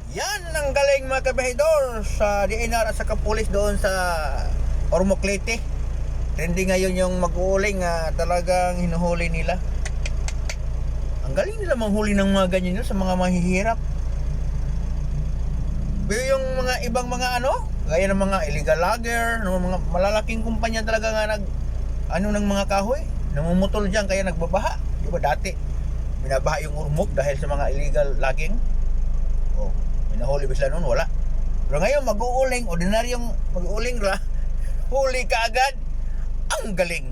Yan ang galing mga kabahidor sa DNR at sa kapulis doon sa Ormoc-Leyte. Trending ngayon yung mag-uuling, talagang hinuhuli nila. Ang galing nila manghuli ng mga ganyan yun sa mga mahihirap. Pero yung mga ibang mga gaya ng mga illegal logger, ng mga malalaking kumpanya talaga nga ng mga kahoy, namumutol dyan kaya nagbabaha. Di ba dati, binabaha yung Ormoc dahil sa mga illegal logging. Oh, minahuli ba sila noon? Wala. Pero ngayon mag-uuling, ordinaryong mag-uuling huli ka agad. Ang galing.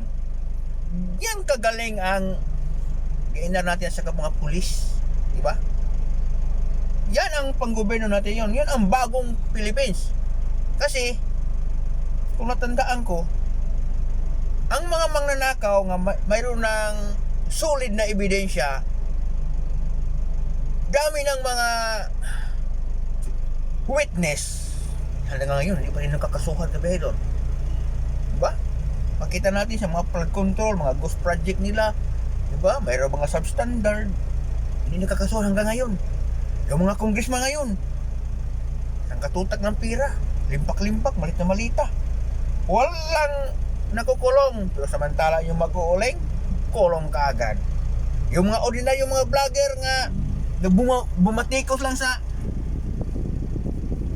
Yan kagaling ang DNR natin sa mga pulis, di ba? Yan ang panggobyerno natin yon. Yan ang bagong Philippines. Kasi kung natandaan ko, ang mga mangnanakaw nga mayroon ng solid na ebidensya, dami ng mga witness. Hanggang ngayon, hindi pa rin nakakasuhan kabihay doon. Diba? Makita natin sa mga flood control, mga ghost project nila, diba? Mayroon mga substandard. Hindi nakakasuhan hanggang ngayon. Yung mga congressman ngayon, ang katutak ng pira, limpak-limpak, malit na malita. Walang nakukulong. Pero samantala yung mag-uuling, kulong ka agad. Yung mga ordinaryong mga vlogger nga bumatikos lang sa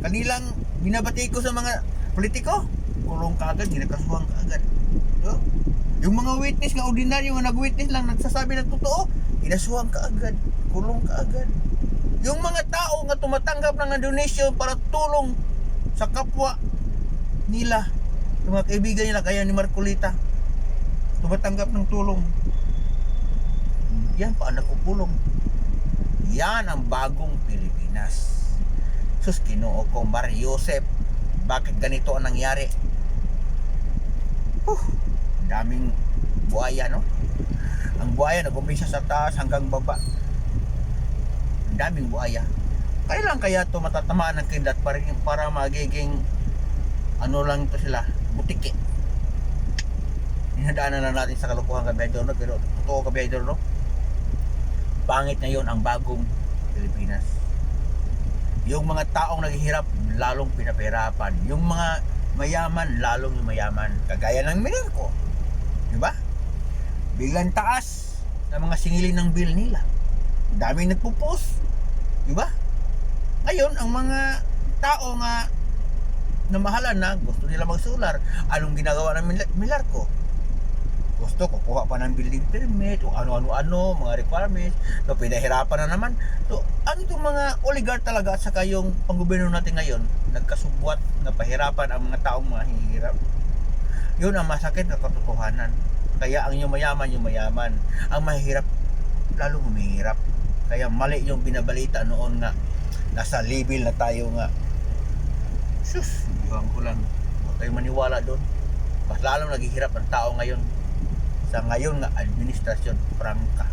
kanilang binabatikos sa mga politiko, kulong ka agad, ginakasuhan ka agad. So, yung mga witness nga ordinaryo nga nag-witness lang, nagsasabi ng totoo, inasuhan ka agad, kulong ka agad. Yung mga tao nga tumatanggap ng donation para tulong sa kapwa nila, yung mga kaibigan nila, kaya ni Marcolita, tumatanggap ng tulong, yan pa ang nakupulong. Yan ang bagong Pilipinas. Sus, Ginoo ko, Mario Joseph, bakit ganito ang nangyari? Daming buhaya, no? Ang buhaya nag-umpisa sa taas hanggang baba. Ang daming buhaya. Kailan kaya ito matatamaan ng kindat para magiging lang ito sila, butiki? Inadaanan na natin sa kalukuhan kabiyador, no? Pero totoo kabiyador, no? Pangit na yun ang bagong Pilipinas. Yung mga taong naghihirap, lalong pinapahirapan. Yung mga mayaman, lalong yung mayaman. Kagaya ng Meralco, di ba? Biglang taas ng mga singilin ng bill nila. Daming nagpo-post, di ba? Ngayon, ang mga tao nga na mahalan na, gusto nila magsolar. Anong ginagawa ng Meralco? Gusto, kukuha pa ng building permit o ano-ano, mga requirements. So, pinahirapan na naman. So, ano itong mga oligarch talaga at saka yung panggobyerno natin ngayon, nagkasubwat na pahirapan ang mga taong mahihirap. Yun ang masakit na katotohanan. Kaya ang yung mayaman. Ang mahihirap, lalo humihirap. Kaya mali yung binabalita noon nga, nasa level na tayo nga. Sus, iwan ko lang. Huwag kayo maniwala doon. Mas lalong naghihirap ang tao ngayon sa ngayon nga administrasyon prangka.